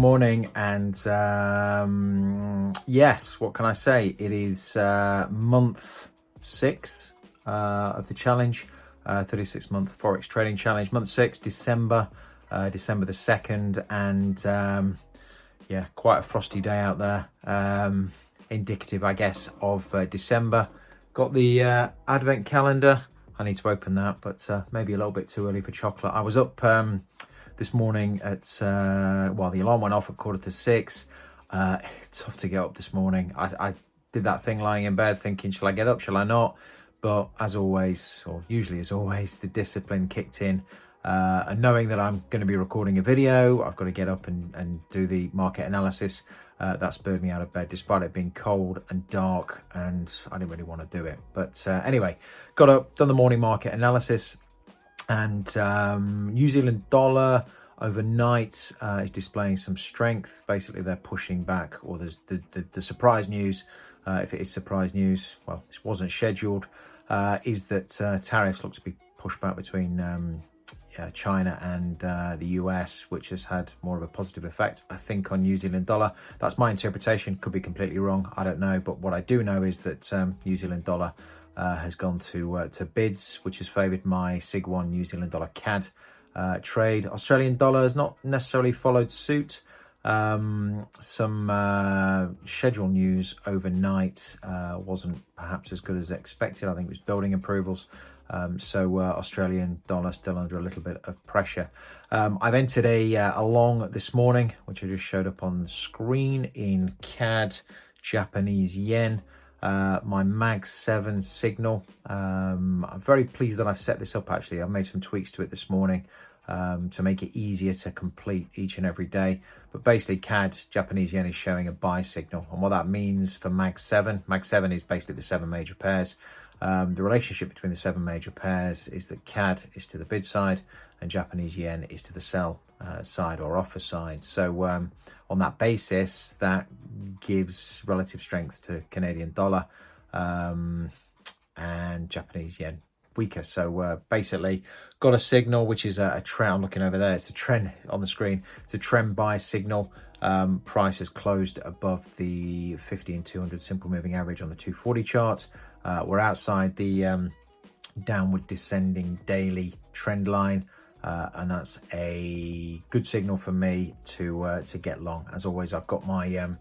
morning, and yes, what can I say? It is month 6 of the challenge, 36-month Forex trading challenge, month 6, December the 2nd, and yeah, quite a frosty day out there, indicative, I guess, of December. Got the advent calendar. I need to open that, but maybe a little bit too early for chocolate. I was up this morning at, well, the alarm went off at 5:45. Tough to get up this morning. I did that thing lying in bed thinking, shall I get up, shall I not? But as always, or usually as always, the discipline kicked in. And knowing that I'm going to be recording a video, I've got to get up and do the market analysis. That spurred me out of bed, despite it being cold and dark, and I didn't really want to do it. But anyway, got up, done the morning market analysis, and New Zealand dollar overnight is displaying some strength. Basically, they're pushing back, or there's the surprise news, if it is surprise news, well, this wasn't scheduled, is that tariffs look to be pushed back between China and the US, which has had more of a positive effect, I think, on New Zealand dollar. That's my interpretation, could be completely wrong, I don't know. But what I do know is that New Zealand dollar has gone to bids, which has favoured my SIG1 New Zealand dollar CAD trade. Australian dollar has not necessarily followed suit. Some schedule news overnight wasn't perhaps as good as expected. I think it was building approvals. So Australian dollar still under a little bit of pressure. I've entered a long this morning, which I just showed up on the screen, in CAD, Japanese yen. My MAG 7 signal. I'm very pleased that I've set this up. Actually, I've made some tweaks to it this morning to make it easier to complete each and every day. But basically, CAD, Japanese yen, is showing a buy signal. And what that means for MAG 7 is basically the 7 major pairs. The relationship between the 7 major pairs is that CAD is to the bid side and Japanese yen is to the sell side, or offer side. So on that basis, that gives relative strength to Canadian dollar and Japanese yen weaker. So basically got a signal, which is a trend. I'm looking over there, it's a trend on the screen. It's a trend buy signal. Price has closed above the 50 and 200 simple moving average on the 240 chart. We're outside the downward descending daily trend line, and that's a good signal for me to get long. As always, I've got my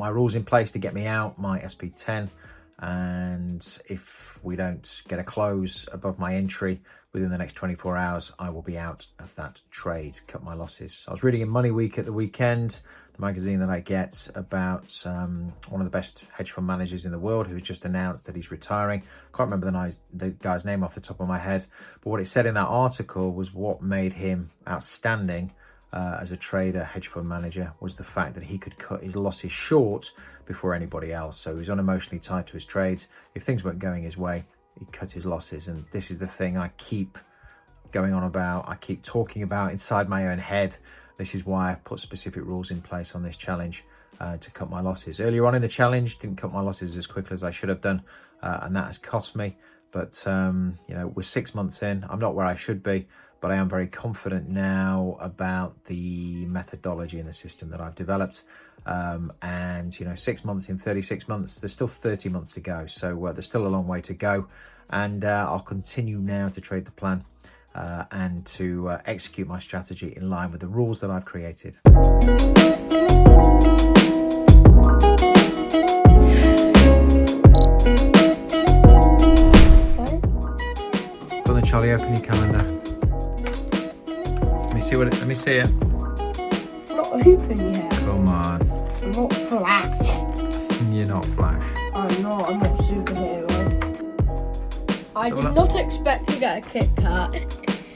rules in place to get me out, my SP10, and if we don't get a close above my entry within the next 24 hours, I will be out of that trade, cut my losses. I was reading in Money Week at the weekend, the magazine that I get, about one of the best hedge fund managers in the world, who's just announced that he's retiring. Can't remember the guy's name off the top of my head, but what it said in that article was what made him outstanding as a trader, hedge fund manager, was the fact that he could cut his losses short before anybody else. So he was unemotionally tied to his trades. If things weren't going his way, he cut his losses. And this is the thing I keep going on about, I keep talking about inside my own head. This is why I've put specific rules in place on this challenge to cut my losses. Earlier on in the challenge, didn't cut my losses as quickly as I should have done, and that has cost me. But you know, we're 6 months in. I'm not where I should be, but I am very confident now about the methodology and the system that I've developed. And you know, 6 months in 36 months, there's still 30 months to go. So there's still a long way to go. And I'll continue now to trade the plan and to execute my strategy in line with the rules that I've created. Go on then, Charlie, open your calendar. Let me see it. It's not open yet. Come on. I'm not Flash. You're not Flash. I'm not superhero. I did not expect to get a Kit Kat.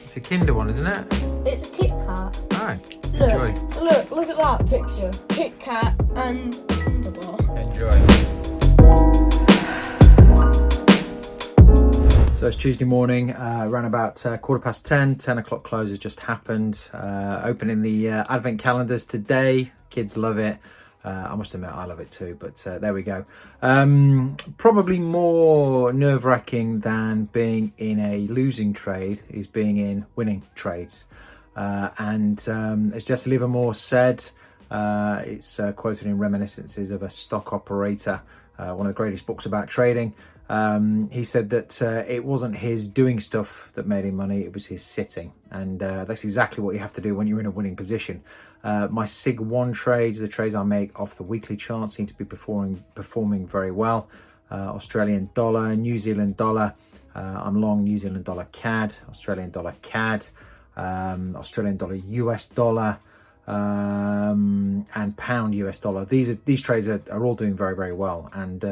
It's a Kinder one, isn't it? It's a Kit Kat. Alright, enjoy. Look at that picture. Kit Kat and Kinder Bar. Enjoy. So it's Tuesday morning, around about 10:15, 10 o'clock close has just happened. Opening the advent calendars today. Kids love it. I must admit I love it too, but there we go. Probably more nerve-wracking than being in a losing trade is being in winning trades. As Jesse Livermore said, it's quoted in Reminiscences of a Stock Operator, one of the greatest books about trading. He said that it wasn't his doing stuff that made him money, it was his sitting. And that's exactly what you have to do when you're in a winning position. My SIG 1 trades, the trades I make off the weekly chart, seem to be performing very well. Australian dollar, New Zealand dollar, I'm long New Zealand dollar CAD, Australian dollar CAD, Australian dollar US dollar, and pound US dollar. These trades are all doing very, very well, and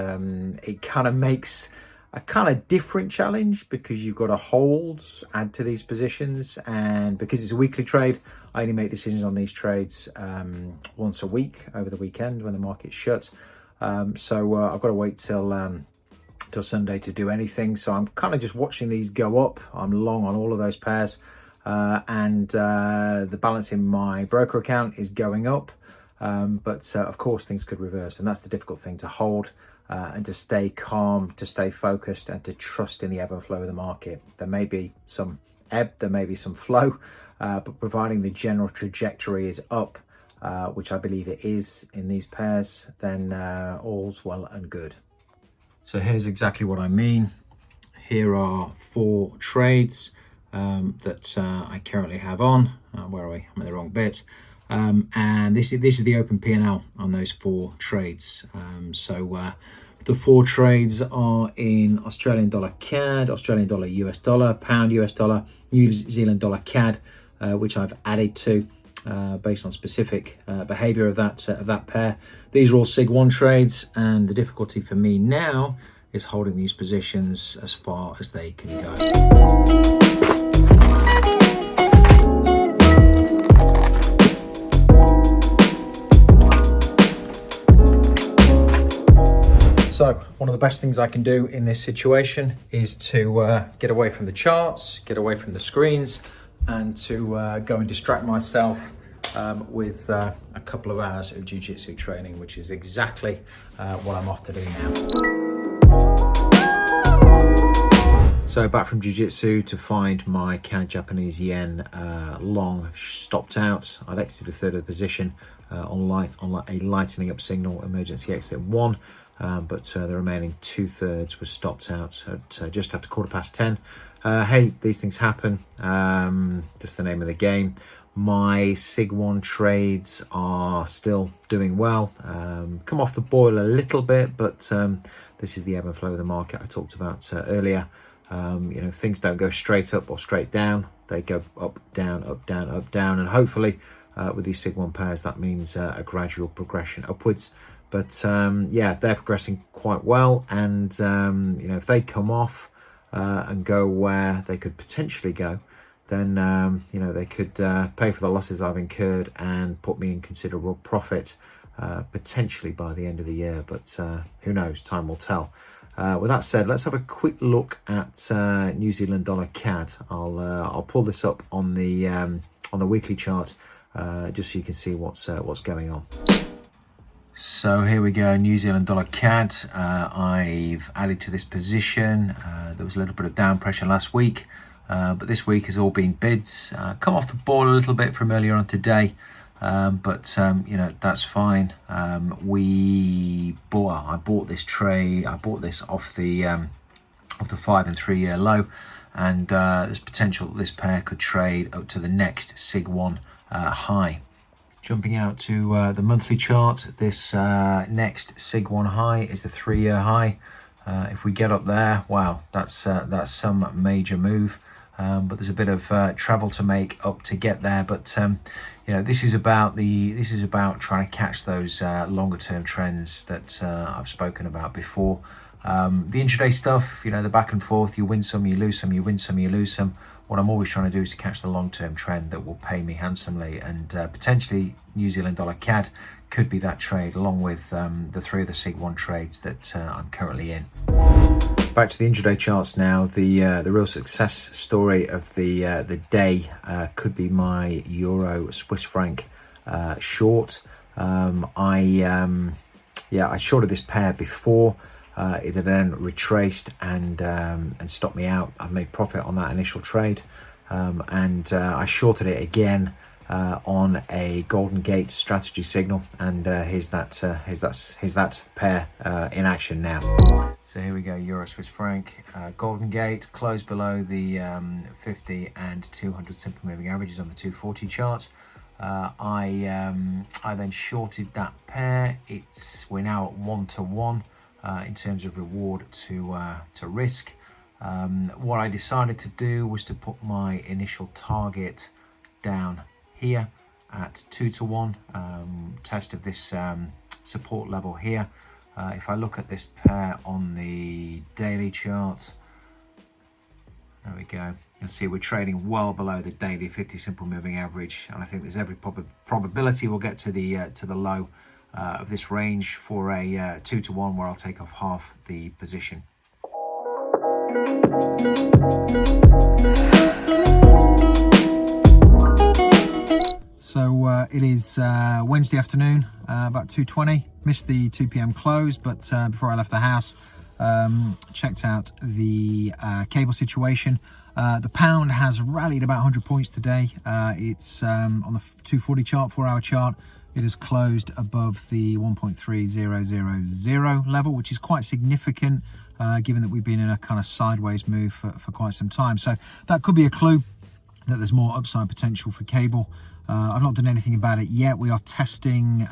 it kind of makes a kind of different challenge because you've got to hold, add to these positions, and because it's a weekly trade, I only make decisions on these trades once a week over the weekend when the market's shut. So I've got to wait till Sunday to do anything. So I'm kind of just watching these go up. I'm long on all of those pairs. And the balance in my broker account is going up, but of course things could reverse, and that's the difficult thing, to hold and to stay calm, to stay focused, and to trust in the ebb and flow of the market. There may be some ebb, there may be some flow, but providing the general trajectory is up, which I believe it is in these pairs, then all's well and good. So here's exactly what I mean. Here are 4 trades that I currently have on. Where are we? I'm in the wrong bit. And this is the open P&L on those 4 trades. The 4 trades are in Australian dollar CAD, Australian dollar US dollar, pound US dollar, New Zealand dollar CAD, which I've added to based on specific behavior of that pair. These are all SIG 1 trades, and the difficulty for me now is holding these positions as far as they can go. So one of the best things I can do in this situation is to get away from the charts, get away from the screens, and to go and distract myself with a couple of hours of jiu-jitsu training, which is exactly what I'm off to do now. So back from jiu-jitsu to find my CAD Japanese yen long stopped out. I'd exited a third of the position on a lightening up signal, emergency exit 1. But the remaining 2/3 was stopped out at just after 10:15. Hey, these things happen. Just the name of the game. My SIG 1 trades are still doing well. Come off the boil a little bit, but this is the ebb and flow of the market I talked about earlier. Things don't go straight up or straight down. They go up, down, up, down, up, down. And hopefully with these SIG 1 pairs, that means a gradual progression upwards. But yeah, they're progressing quite well, and if they come off and go where they could potentially go, then they could pay for the losses I've incurred and put me in considerable profit potentially by the end of the year. But who knows? Time will tell. With that said, let's have a quick look at New Zealand dollar CAD. I'll pull this up on the weekly chart just so you can see what's going on. So here we go, New Zealand dollar CAD. I've added to this position. There was a little bit of down pressure last week, but this week has all been bids. Come off the ball a little bit from earlier on today, but that's fine. I bought this trade. I bought this off the 5 and 3 year low, and there's potential that this pair could trade up to the next SIG 1 high. Jumping out to the monthly chart, this next SIG 1 high is the 3 year high. If we get up there, wow, that's some major move. But there's a bit of travel to make up to get there. But this is about trying to catch those longer term trends that I've spoken about before. The intraday stuff, the back and forth, you win some, you lose some, you win some, you lose some. What I'm always trying to do is to catch the long-term trend that will pay me handsomely, and potentially New Zealand dollar CAD could be that trade, along with the 3 of the SIG 1 trades that I'm currently in. Back to the intraday charts now. The real success story of the day could be my Euro Swiss franc short. I shorted this pair before. It then retraced and stopped me out. I made profit on that initial trade. and I shorted it again on a Golden Gate strategy signal, and here's that pair in action now. So here we go, Euro Swiss franc, Golden Gate closed below the 50 and 200 simple moving averages on the 240 chart. I then shorted that pair. We're now at 1-to-1 in terms of reward to risk. What I decided to do was to put my initial target down here at 2-to-1, test of this support level here. If I look at this pair on the daily chart, there we go. You'll see we're trading well below the daily 50 simple moving average, and I think there's every probability we'll get to the low of this range for a 2-to-1, where I'll take off half the position. So it is Wednesday afternoon, about 2:20. Missed the 2 p.m. close, but before I left the house, checked out the cable situation. The pound has rallied about 100 points today. It's on the 240 chart, 4-hour chart. It has closed above the 1.3000 level, which is quite significant, given that we've been in a kind of sideways move for quite some time. So that could be a clue that there's more upside potential for cable. I've not done anything about it yet. We are testing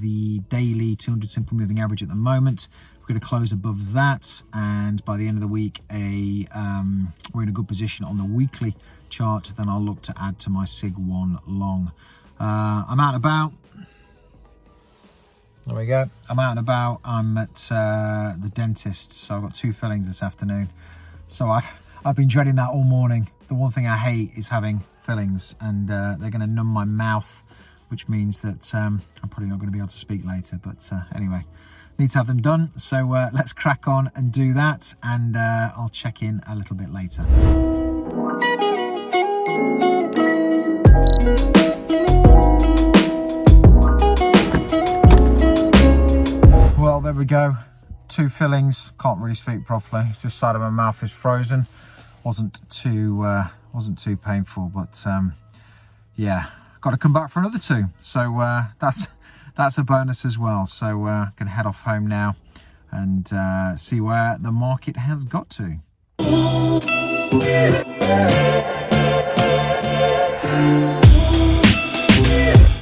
the daily 200 simple moving average at the moment. We're going to close above that, and by the end of the week, we're in a good position on the weekly chart. Then I'll look to add to my SIG1 long. I'm out and about. There we go. I'm out and about. I'm at the dentist, so I've got 2 fillings this afternoon. So I've been dreading that all morning. The one thing I hate is having fillings, and they're going to numb my mouth, which means that I'm probably not going to be able to speak later. But anyway, need to have them done. So let's crack on and do that, and I'll check in a little bit later. Well, there we go. 2 fillings. Can't really speak properly. This side of my mouth is frozen. Wasn't too painful, but yeah, got to come back for another 2. So that's a bonus as well. So gonna head off home now and see where the market has got to.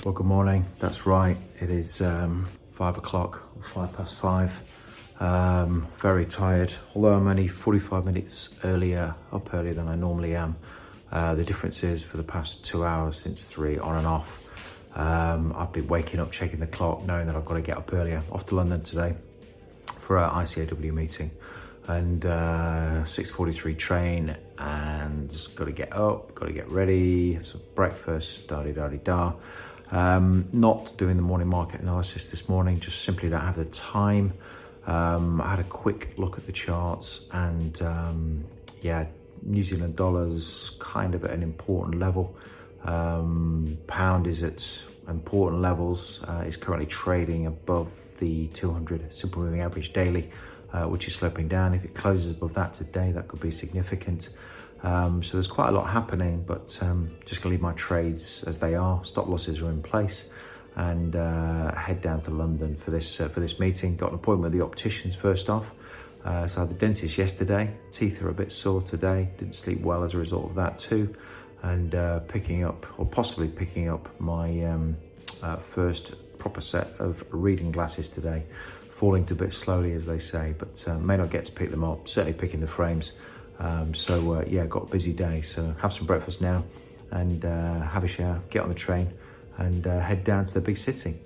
Well, good morning. That's right. It is 5 o'clock, or 5:05. Very tired, although I'm only 45 minutes up earlier than I normally am. The difference is for the past 2 hours since 3 on and off, I've been waking up, checking the clock, knowing that I've got to get up earlier. Off to London today for our ICAW meeting, and 6:43 train, and just got to get up, got to get ready, have some breakfast, da-di-da-di-da. Not doing the morning market analysis this morning, just simply don't have the time. I had a quick look at the charts, and yeah, New Zealand dollar's kind of at an important level. Pound is at important levels. It's currently trading above the 200 simple moving average daily, which is sloping down. If it closes above that today, that could be significant. So there's quite a lot happening, but just gonna leave my trades as they are. Stop losses are in place, and head down to London for this meeting. Got an appointment with the opticians first off. So I had the dentist yesterday. Teeth are a bit sore today. Didn't sleep well as a result of that too. And possibly picking up my first proper set of reading glasses today. Falling to a bit slowly, as they say, but may not get to pick them up. Certainly picking the frames. So yeah, got a busy day. So have some breakfast now, and have a shower, get on the train, and head down to the big city.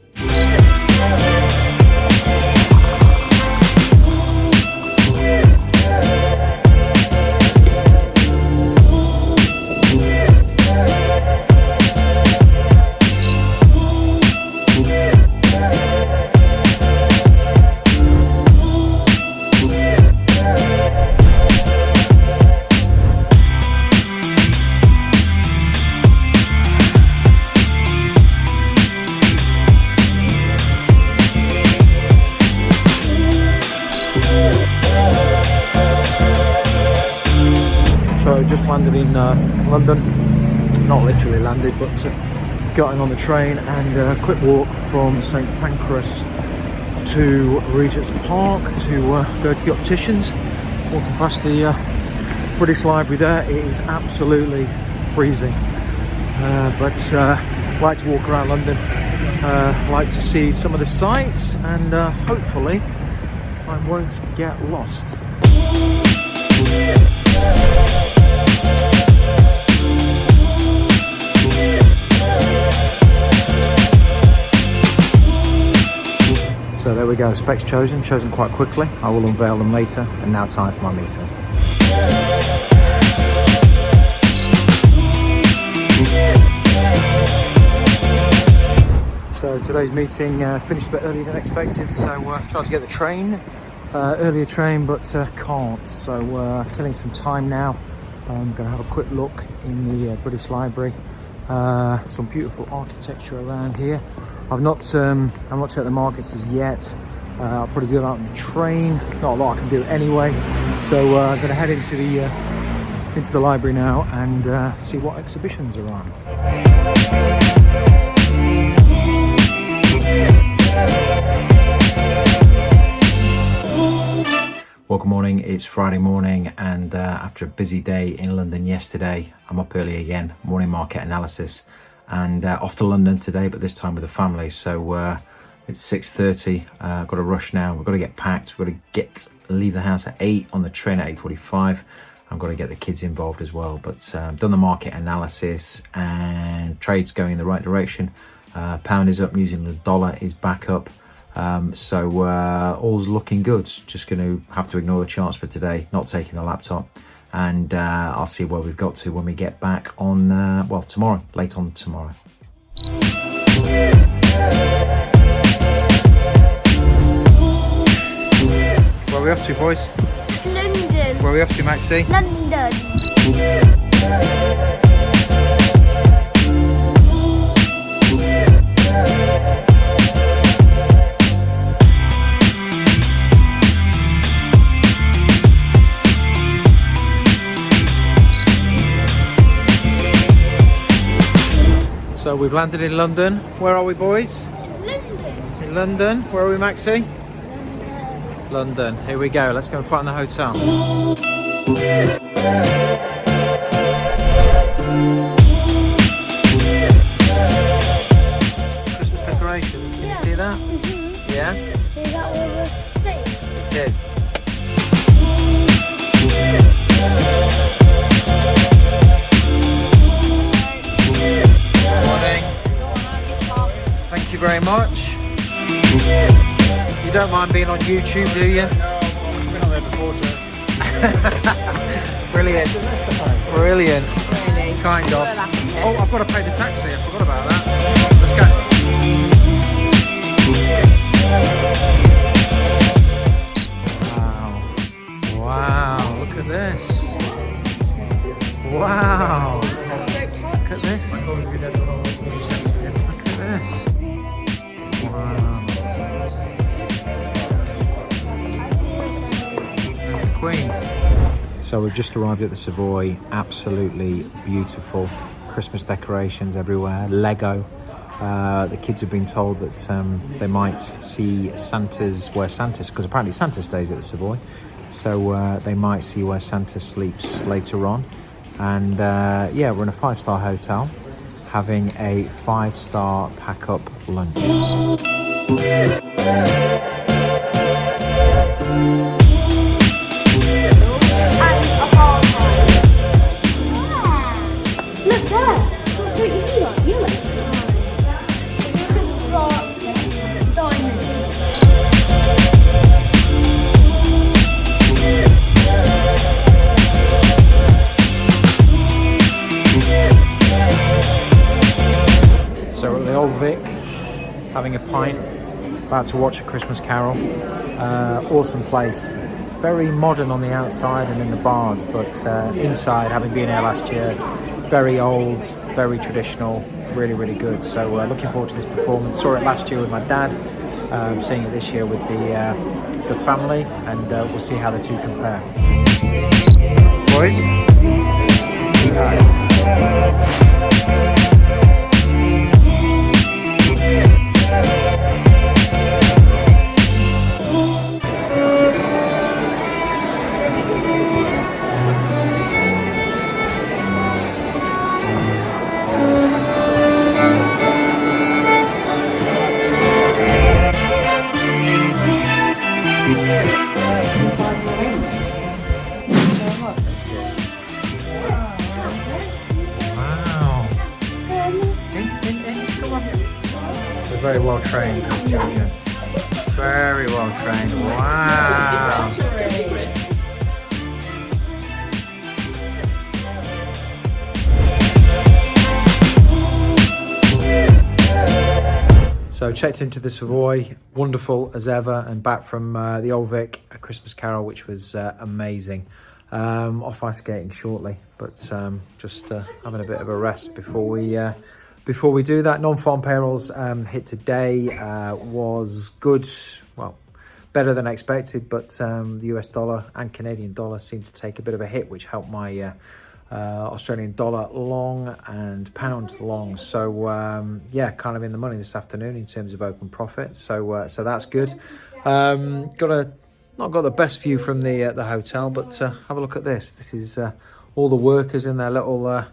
just landed in London. Not literally landed, but got in on the train, and a quick walk from St Pancras to Regent's Park to go to the opticians. Walking past the British Library there, it is absolutely freezing. But like to walk around London, like to see some of the sights, and hopefully I won't get lost. So there we go, specs chosen quite quickly. I will unveil them later, and now time for my meeting. So today's meeting finished a bit earlier than expected, so tried to get the train, earlier train, but can't. So killing some time now. I'm going to have a quick look in the British Library. Some beautiful architecture around here. I've not checked the markets as yet. I'll probably do that on the train. Not a lot I can do anyway. So I'm going to head into the library now and see what exhibitions are on. Well, good morning. It's Friday morning, and after a busy day in London yesterday, I'm up early again. Morning market analysis, and off to London today, but this time with the family. So it's 6:30. I've got to rush now. We've got to get packed. We've got to leave the house at 8 on the train at 8:45. I've got to get the kids involved as well. But done the market analysis, and trade's going in the right direction. Pound is up. New Zealand dollar is back up. So all's looking good. Just going to have to ignore the charts for today, not taking the laptop, and I'll see where we've got to when we get back on well, tomorrow, late on tomorrow. Where are we off to, boys? London. Where are we off to, Maxie? London. So we've landed in London. Where are we, boys? London. In London. Where are we, Maxie? London. Here we go. Let's go and find the hotel. Christmas decorations. Can you see that? Mm-hmm. Yeah? Is that all the same? It is. Thank you very much. You don't mind being on YouTube, do you? No, I've been on there before, so. Brilliant. Brilliant. Kind of. Oh, I've got to pay the taxi. I forgot about that. Let's go. Wow. Wow. Look at this. Wow. Look at this. Look at this. Wow. There's the Queen. So we've just arrived at the Savoy. Absolutely beautiful. Christmas decorations everywhere. Lego. The kids have been told that they might see Santa's, because apparently Santa stays at the Savoy. So they might see where Santa sleeps later on. And yeah, we're in a 5-star hotel, having a 5-star pack-up lunch. Look there. Don't you see that? Yellow. It's got diamonds. So we're at the Old Vic, having a pint, about to watch A Christmas Carol. Awesome place. Very modern on the outside and in the bars, but inside, having been here last year, very old, very traditional, really, really good. So looking forward to this performance. Saw it last year with my dad, seeing it this year with the family, and we'll see how the two compare. Boys? Very well trained, Georgia. Very well trained. Wow. So checked into the Savoy, wonderful as ever, and back from the Old Vic, A Christmas Carol, which was amazing. Off ice skating shortly, but just having a bit of a rest before we do that. Non-farm payrolls hit today, was good, well, better than expected, but the US dollar and Canadian dollar seemed to take a bit of a hit, which helped my Australian dollar long and pound long. So yeah, kind of in the money this afternoon in terms of open profit. So that's good. Not got the best view from the hotel, but have a look at this. This is all the workers in their little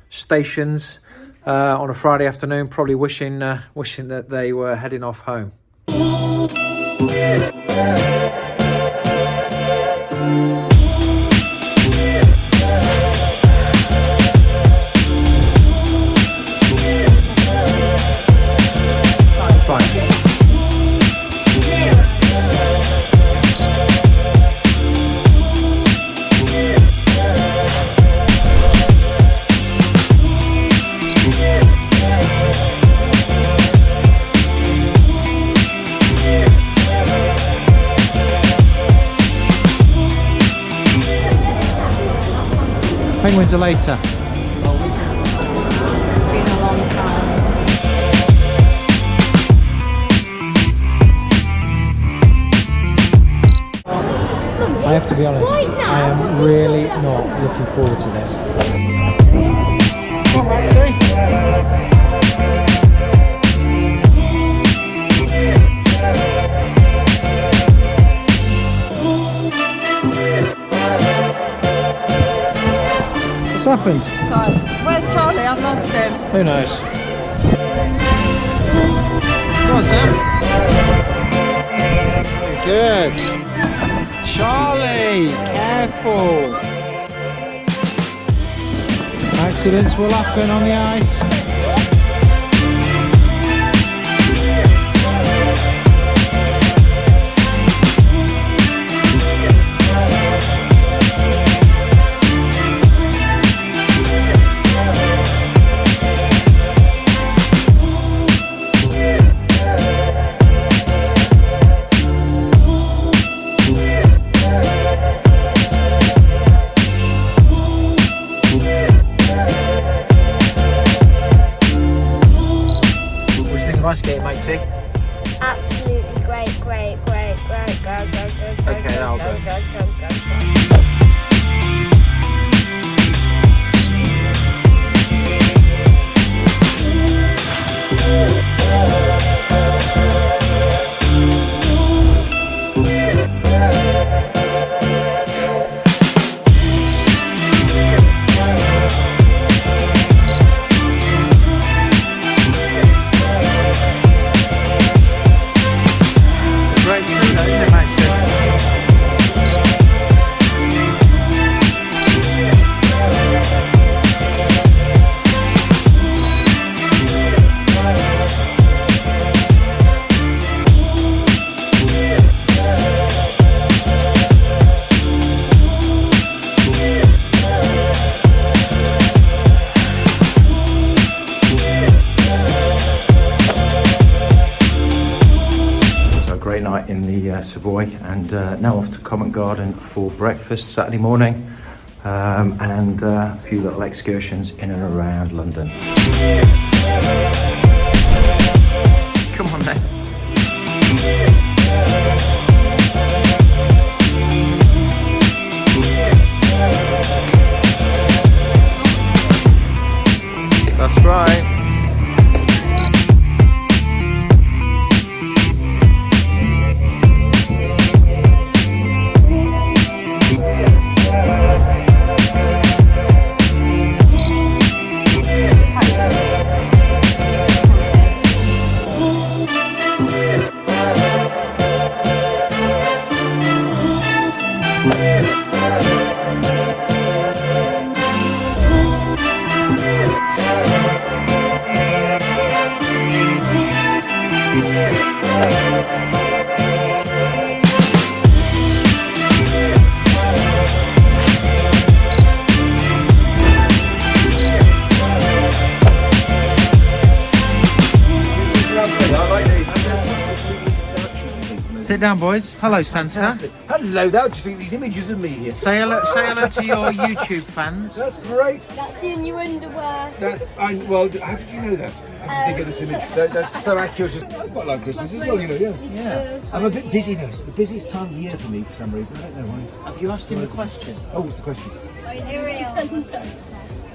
stations on a Friday afternoon, probably wishing that they were heading off home. Penguins are later. It's been a long time. I have to be honest, I am really not looking forward to this. Come on, Maxie. What's happened? So, where's Charlie? I've lost him. Who knows? Come on, Sam. Good. Charlie, careful. Accidents will happen on the ice. Ice skating, matey. Absolutely great. Go. Okay, that'll do. Go. Great night in the Savoy, and now off to Covent Garden for breakfast Saturday morning, and a few little excursions in and around London. Come on then. Sit down, boys. Hello, Santa. Fantastic. Hello there, just look at these images of me here. Say hello to your YouTube fans. That's great. That's your new underwear. Well, how did you know that? How did they get this image? That's so accurate. I quite like Christmas as well, you know, yeah. Yeah. I'm a bit busy though. It's the busiest time of year for me for some reason. I don't know why. Have you asked him a question? Oh, what's the question? Are you real?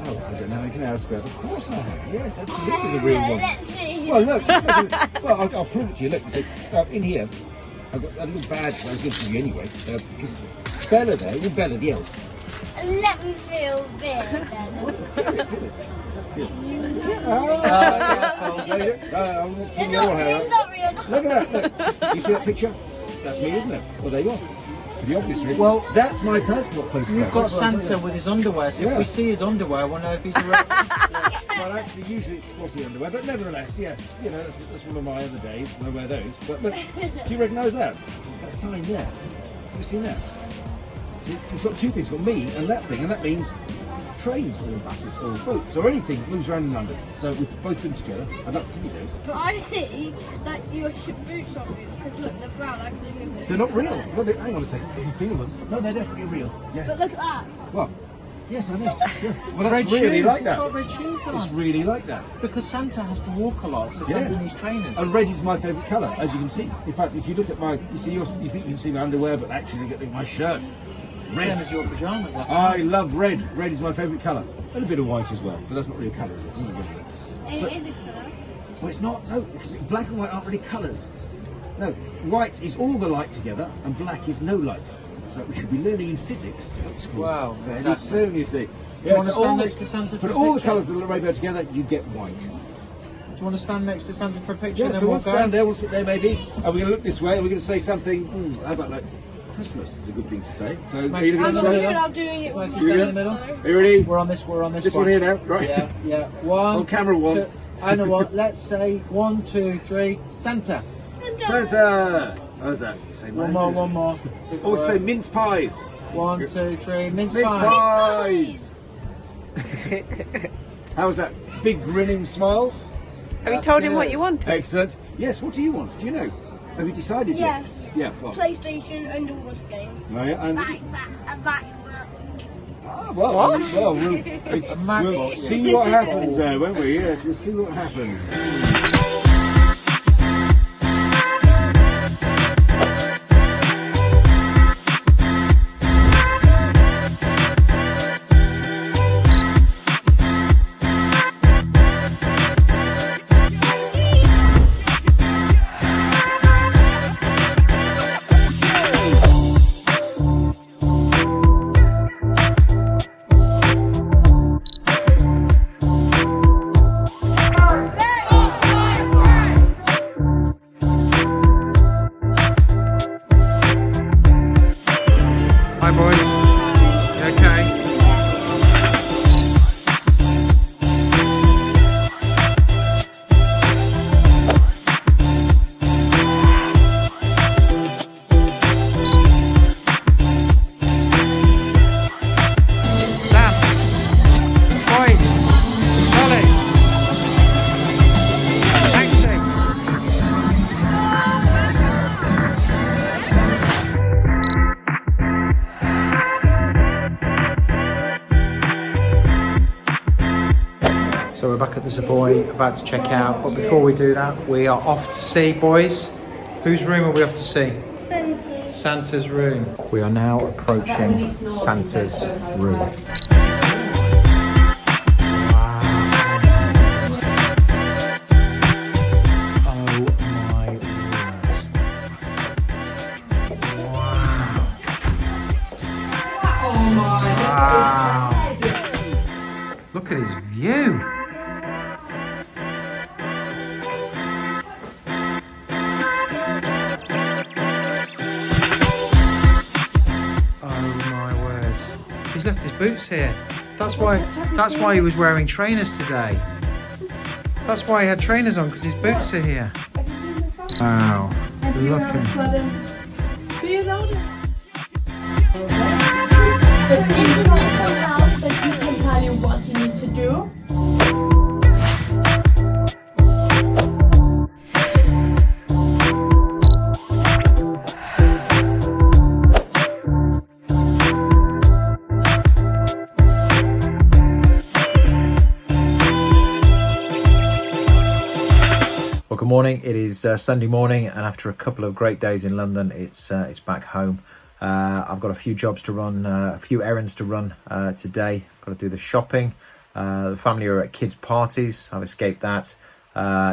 Oh, I don't know. You can ask her. Of course I have. Yes, absolutely the real one. Let's see. Well, look. Well, I'll prove it to you. Look, so in here, I've got a little badge that I was going to give you anyway. Because Bella there, you're Bella the elf. Let me feel big then. Keep your hair It's up. not real. Look at that. Look. You see that picture? That's me, isn't it? Well, there you are. Pretty obvious, really. Well, that's my passport photograph. You've got That's what I'm Santa saying. with his underwear, so if Yeah. we see his underwear, we'll know if he's a real... Well, actually, usually it's spotty underwear, but nevertheless, yes, you know, that's one of my other days when I wear those. But look, do you recognise that? That sign there. Have you seen that? See, it's got two things. It's got me and that means trains or buses or boats or anything that moves around in London. So we put both of them together. I'd like to give you those. But I see that your boots aren't real because look, they're brown. I can remove it. They're not real. Well, hang on a second. You can feel them. No, they're definitely real. Yeah. But look at that. Well, yes, I know. Yeah. Well, Red that's really shoes. like It's that. got red shoes on. It's really like that. Because Santa has to walk a lot, so Santa needs trainers. And red is my favourite colour, as you can see. In fact, if you look at you think you can see my underwear, but actually look at my shirt. Same Red. as your pyjamas last I night. love red. Red is my favourite colour. And a bit of white as well, but that's not really a colour, is it? So- It is a colour. well, it's not. No, because black and white aren't really colours. No, white is all the light together, and black is no light. So we should be learning in physics at school. Wow, Very exactly. soon, you see. Do you want to so all stand the- next to Santa for Put a all the picture? colours of the rainbow together, you get white. Do you want to stand next to Santa for a picture? Yeah, then so we'll we'll stand there, we'll sit there maybe. Are we going to look this way? Are we going to say something? How about like Christmas is a good thing to say. So are you looking I'm this not way? good. I'm doing it. So with I my stand in the phone. middle? Are you ready? We're on this This one here now, right? Yeah, yeah. One. On camera one. Two, I know what. Let's say 1, 2, 3. Santa. Santa! How's that? Say One more, one more. Oh, say mince pies. 1, 2, 3. Mince Mince pie. pies! How was that? Big grinning smiles? Have you That's told him good. what you wanted? Excellent. Yes, what do you want? Do you know? Have you decided yet? Yes. Yeah, what? PlayStation underwater game. Oh, yeah, and Back. well, we'll see what happens there, won't we? Yes, we'll see what happens. Hi, boys. You okay? Sam. Boys. Ollie. Taxi. So we're back at the Savoy, about to check out. But before we do that, we are off to see, boys. Whose room are we off to see? Santa. Santa's room. We are now approaching Santa's room. Oh my word. Wow. Look at his view. Oh left his boots here. That's why he was wearing trainers today. That's why he had trainers on, because his boots are here. Wow, look at him. He can tell you what you need to do. Well, good morning. It is Sunday morning, and after a couple of great days in London, it's back home. I've got a few jobs to run, a few errands to run today. Got to do the shopping. The family are at kids' parties. I've escaped that.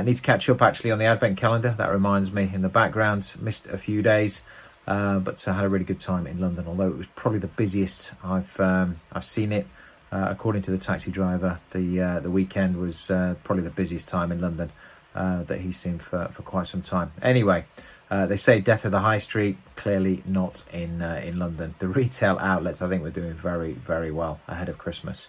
Need to catch up actually on the Advent calendar. That reminds me, in the background. Missed a few days, but had a really good time in London. Although it was probably the busiest I've seen it. According to the taxi driver, the weekend was probably the busiest time in London that he's seen for quite some time. Anyway, they say death of the high street. Clearly not in London. The retail outlets, I think, were doing very, very well ahead of Christmas.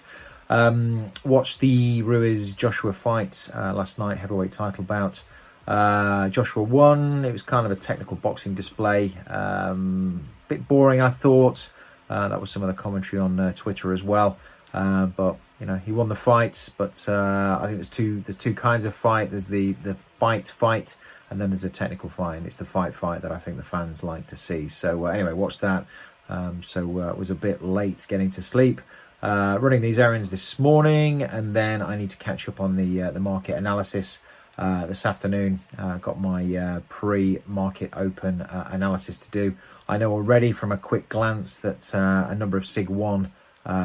Watched the Ruiz Joshua fight last night, heavyweight title bout. Joshua won. It was kind of a technical boxing display. Bit boring, I thought. That was some of the commentary on Twitter as well. But you know, he won the fight. But I think there's two kinds of fight. There's the fight, and then there's a technical fight. And it's the fight that I think the fans like to see. So anyway, watched that. Was a bit late getting to sleep. Running these errands this morning, and then I need to catch up on the market analysis this afternoon. Got my pre-market open analysis to do. I know already from a quick glance that a number of SIG 1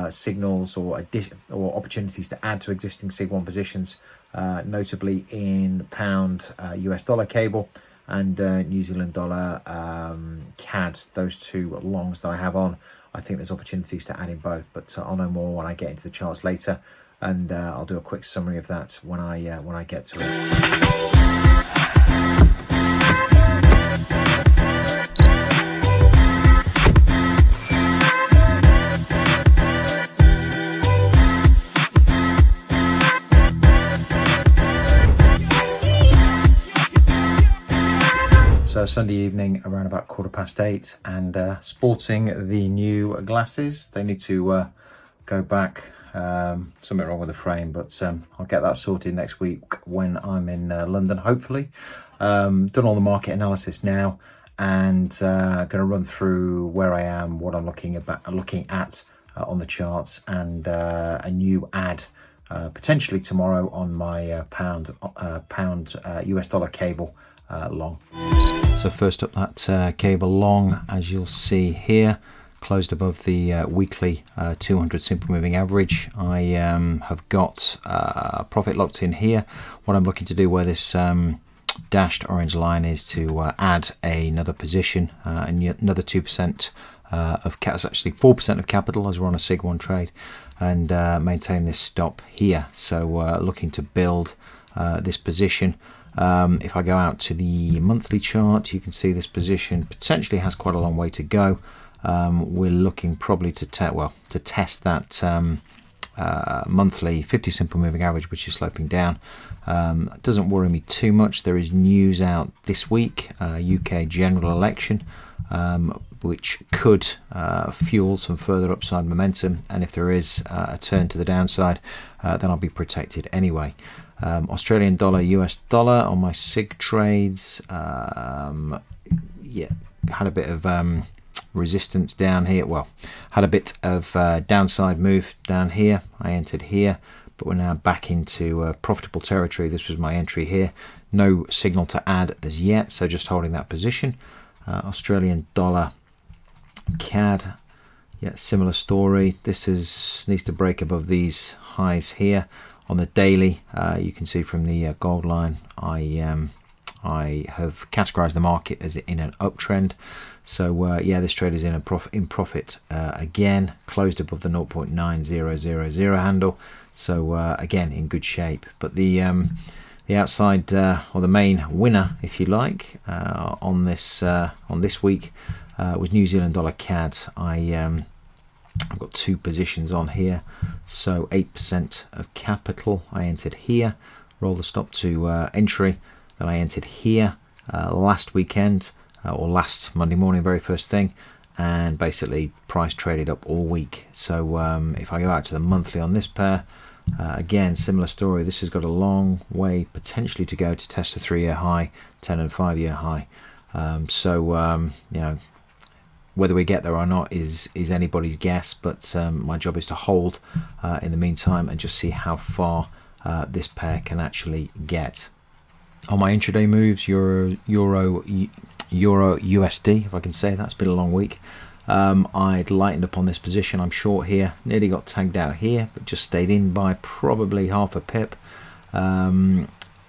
signals or opportunities to add to existing SIG 1 positions, notably in pound US dollar cable and New Zealand dollar CAD, those two longs that I have on. I think there's opportunities to add in both, but I'll know more when I get into the charts later, and I'll do a quick summary of that when I get to it. So Sunday evening around about 8:15, and sporting the new glasses. They need to go back. Something wrong with the frame, but I'll get that sorted next week when I'm in London, hopefully. Done all the market analysis now, and going to run through where I am, what I'm looking at on the charts, and a new ad potentially tomorrow on my pound US dollar cable long. So first up, that cable long, as you'll see here, closed above the weekly 200 simple moving average. I have got profit locked in here. What I'm looking to do where this dashed orange line is to add another position, another 2% of actually 4% of capital, as we're on a SIG 1 trade, and maintain this stop here. So looking to build this position. If I go out to the monthly chart, you can see this position potentially has quite a long way to go. We're looking probably to test that monthly 50 simple moving average, which is sloping down. It doesn't worry me too much. There is news out this week, UK general election, which could fuel some further upside momentum, and if there is a turn to the downside, then I'll be protected anyway. Australian dollar, US dollar on my SIG trades. Had a bit of resistance down here. Well, had a bit of downside move down here. I entered here, but we're now back into profitable territory. This was my entry here. No signal to add as yet, so just holding that position. Australian dollar, CAD. Yeah, similar story. This needs to break above these highs here. On the daily, you can see from the gold line, I have categorized the market as in an uptrend. So this trade is in profit again, closed above the 0.9000 handle. So again, in good shape. But the outside or the main winner, if you like, on this week was New Zealand dollar CAD. I I've got 2 positions on here, so 8% of capital I entered here, roll the stop to entry, that I entered here last weekend, or last Monday morning, very first thing, and basically price traded up all week. So if I go out to the monthly on this pair, again, similar story. This has got a long way potentially to go to test a 3-year high, 10 and 5-year high. You know, whether we get there or not is anybody's guess, but my job is to hold in the meantime and just see how far this pair can actually get. On my intraday moves, Euro USD, if I can say that, it's been a long week. I'd lightened up on this position. I'm short here, nearly got tagged out here, but just stayed in by probably half a pip.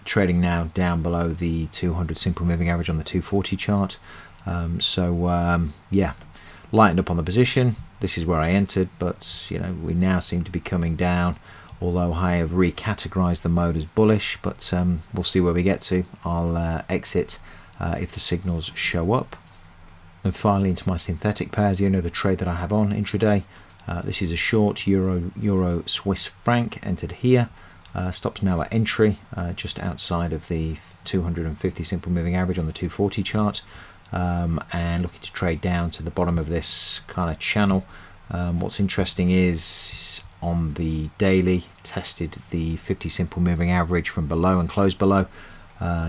Trading now down below the 200 simple moving average on the 240 chart. Yeah, lightened up on the position. This is where I entered, but you know, we now seem to be coming down, although I have recategorized the mode as bullish, but we'll see where we get to. I'll exit if the signals show up. And finally, into my synthetic pairs, the only other trade that I have on intraday. This is a short Euro Swiss franc, entered here. Stops now at entry, just outside of the 250 simple moving average on the 240 chart, and looking to trade down to the bottom of this kind of channel. What's interesting is on the daily, tested the 50 simple moving average from below and closed below.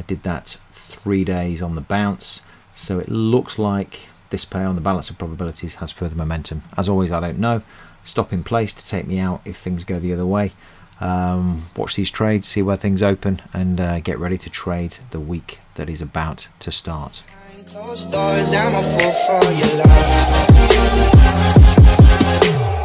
Did that 3 days on the bounce, so it looks like this pair on the balance of probabilities has further momentum. As always, I don't know. Stop in place to take me out if things go the other way. Watch these trades, see where things open, and get ready to trade the week that is about to start. Closed doors, I'm a fool for your love.